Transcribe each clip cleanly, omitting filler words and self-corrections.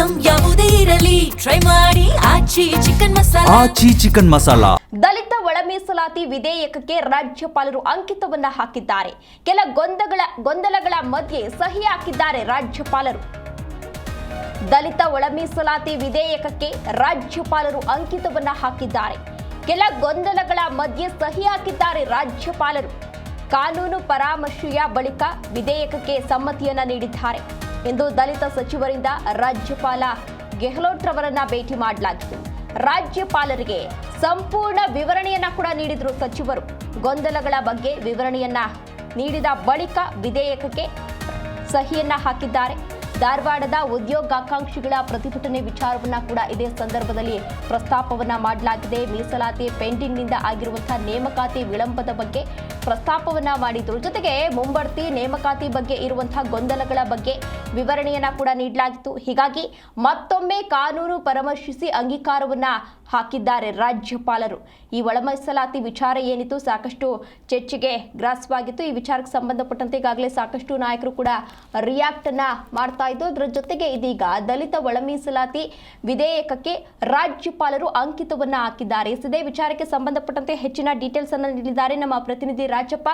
Item ಯಾವುದೇ ಇರಲಿ try ಮಾಡಿ ಆಚಿ ಚಿಕನ್ ಮಸಾಲಾ. ದಲಿತ ಒಳ ಮೀಸಲಾತಿ ವಿಧೇಯಕಕ್ಕೆ ರಾಜ್ಯಪಾಲರು ಅಂಕಿತವನ್ನ ಹಾಕಿದ್ದಾರೆ. ಕೆಲ ಗೊಂದಲಗಳ ಮಧ್ಯೆ ಸಹಿ ಹಾಕಿದ್ದಾರೆ ರಾಜ್ಯಪಾಲರು. ದಲಿತ ಒಳ ಮೀಸಲಾತಿ ವಿಧೇಯಕಕ್ಕೆ ರಾಜ್ಯಪಾಲರು ಅಂಕಿತವನ್ನ ಹಾಕಿದ್ದಾರೆ. ಕೆಲ ಗೊಂದಲಗಳ ಮಧ್ಯೆ ಸಹಿ ಹಾಕಿದ್ದಾರೆ ರಾಜ್ಯಪಾಲರು. ಕಾನೂನು ಪರಾಮರ್ಶೆಯ ಬಳಿಕ ವಿಧೇಯಕಕ್ಕೆ ಸಮ್ಮತಿಯನ್ನ ನೀಡಿದ್ದಾರೆ ಎಂದು ದಲಿತ ಸಚಿವರಿಂದ ರಾಜ್ಯಪಾಲ ಗೆಹ್ಲೋಟ್ ರವರನ್ನ ಭೇಟಿ ಮಾಡಲಾಗಿತ್ತು. ರಾಜ್ಯಪಾಲರಿಗೆ ಸಂಪೂರ್ಣ ವಿವರಣೆಯನ್ನ ಕೂಡ ನೀಡಿದ್ರು ಸಚಿವರು. ಗೊಂದಲಗಳ ಬಗ್ಗೆ ವಿವರಣೆಯನ್ನ ನೀಡಿದ ಬಳಿಕ ವಿಧೇಯಕಕ್ಕೆ ಸಹಿಯನ್ನ ಹಾಕಿದ್ದಾರೆ. ಧಾರವಾಡದ ಉದ್ಯೋಗಾಕಾಂಕ್ಷಿಗಳ ಪ್ರತಿಭಟನೆ ವಿಚಾರವನ್ನ ಕೂಡ ಇದೇ ಸಂದರ್ಭದಲ್ಲಿ ಪ್ರಸ್ತಾಪವನ್ನ ಮಾಡಲಾಗಿದೆ. ಮೀಸಲಾತಿ ಪೆಂಡಿಂಗ್ನಿಂದ ಆಗಿರುವಂತಹ ನೇಮಕಾತಿ ವಿಳಂಬದ ಬಗ್ಗೆ ಪ್ರಸ್ತಾಪವನ್ನ ಮಾಡಿದ್ರು. ಜೊತೆಗೆ ಮುಂಬಡ್ತಿ ನೇಮಕಾತಿ ಬಗ್ಗೆ ಇರುವಂತಹ ಗೊಂದಲಗಳ ಬಗ್ಗೆ ವಿವರಣೆಯನ್ನ ಕೂಡ ನೀಡಲಾಗಿತ್ತು. ಹೀಗಾಗಿ ಮತ್ತೊಮ್ಮೆ ಕಾನೂನು ಪರಾಮರ್ಶಿಸಿ ಅಂಗೀಕಾರವನ್ನ ಹಾಕಿದ್ದಾರೆ ರಾಜ್ಯಪಾಲರು. ಈ ಒಳ ಮೀಸಲಾತಿ ವಿಚಾರ ಏನಿತ್ತು ಸಾಕಷ್ಟು ಚರ್ಚೆಗೆ ಗ್ರಾಸವಾಗಿತ್ತು. ಈ ವಿಚಾರಕ್ಕೆ ಸಂಬಂಧಪಟ್ಟಂತೆ ಈಗಾಗಲೇ ಸಾಕಷ್ಟು ನಾಯಕರು ಕೂಡ ರಿಯಾಕ್ಟ್ ಅನ್ನ ಮಾಡ್ತಾ ಇದ್ದು, ಅದರ ಜೊತೆಗೆ ಇದೀಗ ದಲಿತ ಒಳ ಮೀಸಲಾತಿ ವಿಧೇಯಕಕ್ಕೆ ರಾಜ್ಯಪಾಲರು ಅಂಕಿತವನ್ನ ಹಾಕಿದ್ದಾರೆ. ಇದೇ ವಿಚಾರಕ್ಕೆ ಸಂಬಂಧಪಟ್ಟಂತೆ ಹೆಚ್ಚಿನ ಡೀಟೇಲ್ಸ್ ಅನ್ನು ನೀಡಿದ್ದಾರೆ ನಮ್ಮ ಪ್ರತಿನಿಧಿ ರಾಜಪ್ಪ.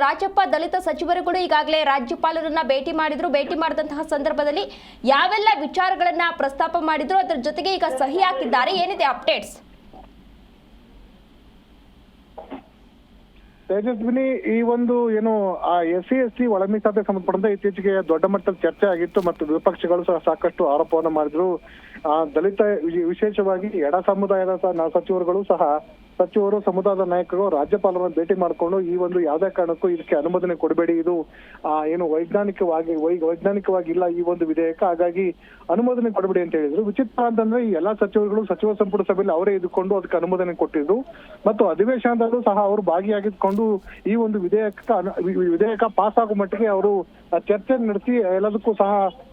ರಾಜಪ್ಪ, ದಲಿತ ಸಚಿವರುಗಳು ಈಗಾಗಲೇ ರಾಜ್ಯಪಾಲರನ್ನ ಭೇಟಿ ಮಾಡಿದ್ರು. ಭೇಟಿ ಮಾಡಿದಂತಹ ಸಂದರ್ಭದಲ್ಲಿ ಯಾವೆಲ್ಲ ವಿಚಾರಗಳನ್ನ ಪ್ರಸ್ತಾಪ ಮಾಡಿದ್ರು, ಅದರ ಜೊತೆಗೆ ಈಗ ಸಹಿ ಹಾಕಿದ್ದಾರೆ, ಏನಿದೆ ಅಪ್ಡೇಟ್ಸ್? ತೇಜಸ್ವಿನಿ, ಈ ಒಂದು ಏನು SC/ST ಒಳ ಮೀಸಲಾತಿಗೆ ಸಂಬಂಧಪಟ್ಟಂತೆ ಇತ್ತೀಚೆಗೆ ದೊಡ್ಡ ಮಟ್ಟದ ಚರ್ಚೆ ಆಗಿತ್ತು ಮತ್ತು ವಿಪಕ್ಷಗಳು ಸಹ ಸಾಕಷ್ಟು ಆರೋಪವನ್ನು ಮಾಡಿದ್ರು. ದಲಿತ ವಿಶೇಷವಾಗಿ ಎಡ ಸಮುದಾಯದ ಸಚಿವರುಗಳು ಸಹ ಸಮುದಾಯದ ನಾಯಕರು ರಾಜ್ಯಪಾಲರನ್ನು ಭೇಟಿ ಮಾಡಿಕೊಂಡು ಈ ಒಂದು ಯಾವುದೇ ಕಾರಣಕ್ಕೂ ಇದಕ್ಕೆ ಅನುಮೋದನೆ ಕೊಡಬೇಡಿ, ಇದು ಏನು ವೈಜ್ಞಾನಿಕವಾಗಿ ಇಲ್ಲ ಈ ಒಂದು ವಿಧೇಯಕ, ಹಾಗಾಗಿ ಅನುಮೋದನೆ ಕೊಡಬೇಡಿ ಅಂತ ಹೇಳಿದ್ರು. ವಿಚಿತ್ರ ಅಂತಂದ್ರೆ ಈ ಎಲ್ಲಾ ಸಚಿವರುಗಳು ಸಚಿವ ಸಂಪುಟ ಸಭೆಯಲ್ಲಿ ಅವರೇ ಇದ್ದುಕೊಂಡು ಅದಕ್ಕೆ ಅನುಮೋದನೆ ಕೊಟ್ಟಿದ್ರು ಮತ್ತು ಅಧಿವೇಶನದಲ್ಲೂ ಸಹ ಅವರು ಭಾಗಿಯಾಗಿದ್ಕೊಂಡು ಈ ಒಂದು ವಿಧೇಯಕ ಪಾಸ್ ಆಗೋ ಮಟ್ಟಿಗೆ ಅವರು ಚರ್ಚೆ ನಡೆಸಿ ಎಲ್ಲದಕ್ಕೂ ಸಹ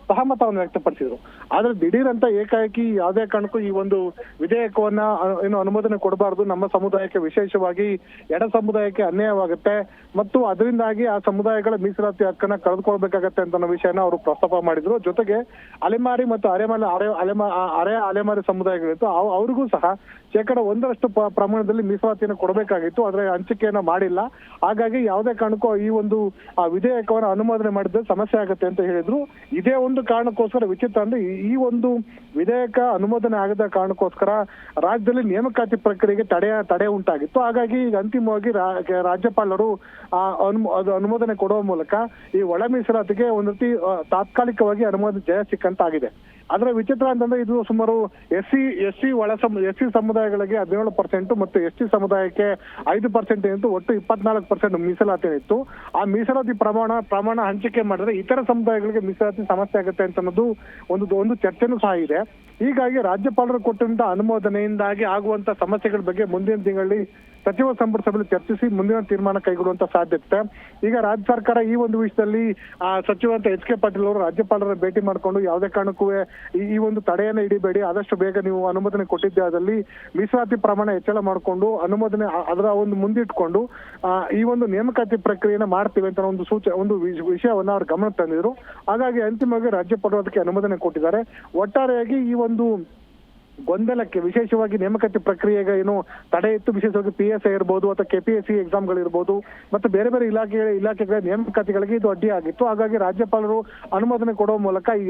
ಸಹಮತವನ್ನು ವ್ಯಕ್ತಪಡಿಸಿದ್ರು. ಆದ್ರೆ ದಿಢೀರ್ ಅಂತ ಏಕಾಏಕಿ ಯಾವುದೇ ಕಾರಣಕ್ಕೂ ಈ ಒಂದು ವಿಧೇಯಕವನ್ನ ಏನು ಅನುಮೋದನೆ ಕೊಡಬಾರದು, ನಮ್ಮ ಸಮುದಾಯಕ್ಕೆ ವಿಶೇಷವಾಗಿ ಎಡ ಸಮುದಾಯಕ್ಕೆ ಅನ್ಯಾಯವಾಗುತ್ತೆ ಮತ್ತು ಅದರಿಂದಾಗಿ ಆ ಸಮುದಾಯಗಳ ಮೀಸಲಾತಿ ಹಕ್ಕನ್ನ ಕಳೆದುಕೊಳ್ಬೇಕಾಗತ್ತೆ ಅಂತ ವಿಷಯನ ಅವರು ಪ್ರಸ್ತಾಪ ಮಾಡಿದ್ರು. ಜೊತೆಗೆ ಅಲೆಮಾರಿ ಮತ್ತು ಅಲೆಮಾರಿ ಸಮುದಾಯಗಳಿತ್ತು, ಅವ್ರಿಗೂ ಸಹ 1% ಪ್ರಮಾಣದಲ್ಲಿ ಮೀಸಲಾತಿಯನ್ನು ಕೊಡಬೇಕಾಗಿತ್ತು, ಆದ್ರೆ ಹಂಚಿಕೆಯನ್ನ ಮಾಡಿಲ್ಲ. ಹಾಗಾಗಿ ಯಾವುದೇ ಕಾರಣಕ್ಕೂ ಈ ಒಂದು ವಿಧೇಯಕವನ್ನು ಅನುಮೋದನೆ ಮಾಡಿದ್ರೆ ಸಮಸ್ಯೆ ಆಗುತ್ತೆ ಅಂತ ಹೇಳಿದ್ರು. ಇದೇ ಒಂದು ಕಾರಣಕ್ಕೋಸ್ಕರ ವಿಚಿತ್ರ ಅಂದ್ರೆ ಈ ಒಂದು ವಿಧೇಯಕ ಅನುಮೋದನೆ ಆಗದ ಕಾರಣಕ್ಕೋಸ್ಕರ ರಾಜ್ಯದಲ್ಲಿ ನೇಮಕಾತಿ ಪ್ರಕ್ರಿಯೆಗೆ ತಡೆ ಉಂಟಾಗಿತ್ತು. ಹಾಗಾಗಿ ಈಗ ಅಂತಿಮವಾಗಿ ರಾಜ್ಯಪಾಲರು ಅನುಮೋದನೆ ಕೊಡುವ ಮೂಲಕ ಈ ಒಳ ಮೀಸಲಾತಿಗೆ ಒಂದು ರೀತಿ ತಾತ್ಕಾಲಿಕವಾಗಿ ಅನುಮೋದನೆ ಜಯ ಸಿಕ್ಕಂತಾಗಿದೆ. ಆದ್ರೆ ವಿಚಿತ್ರ ಅಂತಂದ್ರೆ ಇದು ಸುಮಾರು ಎಸ್ಸಿ ಸಮುದಾಯಗಳಿಗೆ 17% ಮತ್ತು ST ಸಮುದಾಯಕ್ಕೆ 5% ಇತ್ತು. ಒಟ್ಟು 24% ಮೀಸಲಾತಿ ಇತ್ತು. ಆ ಮೀಸಲಾತಿ ಪ್ರಮಾಣ ಹಂಚಿಕೆ ಮಾಡಿದ್ರೆ ಇತರ ಸಮುದಾಯಗಳಿಗೆ ಮೀಸಲಾತಿ ಸಮಸ್ಯೆ ಆಗುತ್ತೆ ಅಂತ ಅನ್ನೋದು ಒಂದು ಚರ್ಚೆನೂ ಸಹ ಇದೆ. ಹೀಗಾಗಿ ರಾಜ್ಯಪಾಲರು ಕೊಟ್ಟಂತ ಅನುಮೋದನೆಯಿಂದಾಗಿ ಆಗುವಂತ ಸಮಸ್ಯೆಗಳ ಬಗ್ಗೆ ಮುಂದಿನ ತಿಂಗಳಲ್ಲಿ ಸಚಿವ ಸಂಪುಟ ಸಭೆಯಲ್ಲಿ ಚರ್ಚಿಸಿ ಮುಂದಿನ ತೀರ್ಮಾನ ಕೈಗೊಳ್ಳುವಂತ ಸಾಧ್ಯತೆ. ಈಗ ರಾಜ್ಯ ಸರ್ಕಾರ ಈ ಒಂದು ವಿಷಯದಲ್ಲಿ ಸಚಿವ HK ಪಾಟೀಲ್ ಅವರು ರಾಜ್ಯಪಾಲರ ಭೇಟಿ ಮಾಡಿಕೊಂಡು ಯಾವುದೇ ಕಾರಣಕ್ಕೂ ಈ ಒಂದು ತಡೆಯನ್ನ ಹಿಡಿಬೇಡಿ, ಆದಷ್ಟು ಬೇಗ ನೀವು ಅನುಮೋದನೆ ಕೊಟ್ಟಿದ್ದೆ ಅದರಲ್ಲಿ ಮೀಸಲಾತಿ ಪ್ರಮಾಣ ಹೆಚ್ಚಳ ಮಾಡಿಕೊಂಡು ಅನುಮೋದನೆ ಅದರ ಒಂದು ಮುಂದಿಟ್ಕೊಂಡು ಈ ಒಂದು ನೇಮಕಾತಿ ಪ್ರಕ್ರಿಯೆನ ಮಾಡ್ತೀವಿ ಅಂತ ಒಂದು ವಿಷಯವನ್ನ ಅವ್ರ ಗಮನಕ್ಕೆ ತಂದಿದ್ರು. ಹಾಗಾಗಿ ಅಂತಿಮವಾಗಿ ರಾಜ್ಯಪಾಲರು ಅದಕ್ಕೆ ಅನುಮೋದನೆ ಕೊಟ್ಟಿದ್ದಾರೆ. ಒಟ್ಟಾರೆಯಾಗಿ ಈ ಒಂದು ಗೊಂದಲಕ್ಕೆ ವಿಶೇಷವಾಗಿ ನೇಮಕಾತಿ ಪ್ರಕ್ರಿಯೆಗೆ ಏನು ತಡೆ ಇತ್ತು, ವಿಶೇಷವಾಗಿ PSI ಇರ್ಬೋದು ಅಥವಾ KPSC ಎಕ್ಸಾಮ್ಗಳಿರ್ಬೋದು ಮತ್ತು ಬೇರೆ ಬೇರೆ ಇಲಾಖೆಗಳ ನೇಮಕಾತಿಗಳಿಗೆ ಇದು ಅಡ್ಡಿ ಆಗಿತ್ತು. ಹಾಗಾಗಿ ರಾಜ್ಯಪಾಲರು ಅನುಮೋದನೆ ಕೊಡುವ ಮೂಲಕ ಈ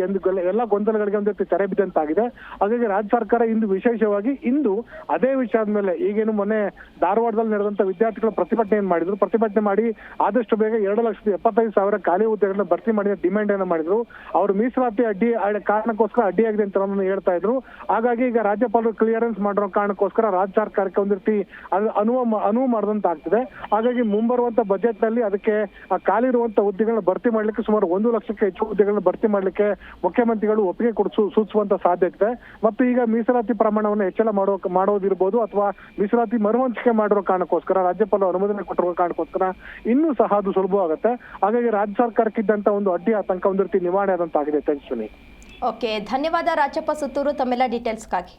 ಎಲ್ಲ ಗೊಂದಲಗಳಿಗೆ ಒಂದು ತೆರೆ ಬಿದ್ದಂತಾಗಿದೆ. ಹಾಗಾಗಿ ರಾಜ್ಯ ಸರ್ಕಾರ ವಿಶೇಷವಾಗಿ ಇಂದು ಅದೇ ವಿಷಯದ ಮೇಲೆ ಈಗೇನು ಮೊನ್ನೆ ಧಾರವಾಡದಲ್ಲಿ ನಡೆದಂತ ವಿದ್ಯಾರ್ಥಿಗಳ ಪ್ರತಿಭಟನೆ ಮಾಡಿ ಆದಷ್ಟು ಬೇಗ 2,75,000 ಖಾಲಿ ಹುದ್ದೆಗಳನ್ನ ಭರ್ತಿ ಮಾಡಿದ ಡಿಮ್ಯಾಂಡ್ ಅನ್ನು ಮಾಡಿದ್ರು. ಅವರು ಮೀಸಲಾತಿ ಕಾರಣಕ್ಕೋಸ್ಕರ ಅಡ್ಡಿಯಾಗಿದೆ ಅಂತ ಹೇಳ್ತಾ ಇದ್ರು. ಹಾಗಾಗಿ ಈಗ ರಾಜ್ಯಪಾಲರು ಕ್ಲಿಯರೆನ್ಸ್ ಮಾಡೋ ಕಾರಣಕ್ಕೋಸ್ಕರ ರಾಜ್ಯ ಸರ್ಕಾರಕ್ಕೆ ಒಂದು ರೀತಿ ಅನುವು ಮಾಡಿದಂತ ಆಗ್ತದೆ. ಹಾಗಾಗಿ ಮುಂಬರುವಂತ ಬಜೆಟ್ ನಲ್ಲಿ ಅದಕ್ಕೆ ಖಾಲಿ ಇರುವಂತ ಹುದ್ದೆಗಳನ್ನ ಭರ್ತಿ ಮಾಡ್ಲಿಕ್ಕೆ ಸುಮಾರು 1 ಲಕ್ಷಕ್ಕೆ ಹೆಚ್ಚು ಹುದ್ದೆಗಳನ್ನ ಭರ್ತಿ ಮಾಡ್ಲಿಕ್ಕೆ ಮುಖ್ಯಮಂತ್ರಿಗಳು ಒಪ್ಪಿಗೆ ಸೂಚಿಸುವಂತ ಸಾಧ್ಯತೆ ಮತ್ತು ಈಗ ಮೀಸಲಾತಿ ಪ್ರಮಾಣವನ್ನು ಹೆಚ್ಚಳ ಮಾಡೋದಿರ್ಬೋದು ಅಥವಾ ಮೀಸಲಾತಿ ಮರುಹಂಚಿಕೆ ಮಾಡಿರೋ ಕಾರಣಕ್ಕೋಸ್ಕರ ರಾಜ್ಯಪಾಲರು ಅನುಮೋದನೆ ಕೊಟ್ಟಿರೋ ಕಾರಣಕ್ಕೋಸ್ಕರ ಇನ್ನೂ ಸಹ ಅದು ಸುಲಭವಾಗುತ್ತೆ. ಹಾಗಾಗಿ ರಾಜ್ಯ ಸರ್ಕಾರಕ್ಕಿದ್ದಂತ ಒಂದು ಅಡ್ಡಿ ಆತಂಕ ಒಂದು ರೀತಿ ನಿವಾರಣೆ ಆದಂತಾಗಿದೆ. ತೇಜಸ್ವಿನಿ. ಓಕೆ, ಧನ್ಯವಾದ ರಾಜಪ್ಪ ಸುತ್ತೂರು ತಮ್ಮೆಲ್ಲ ಡೀಟೇಲ್ಸ್ಗಾಗಿ.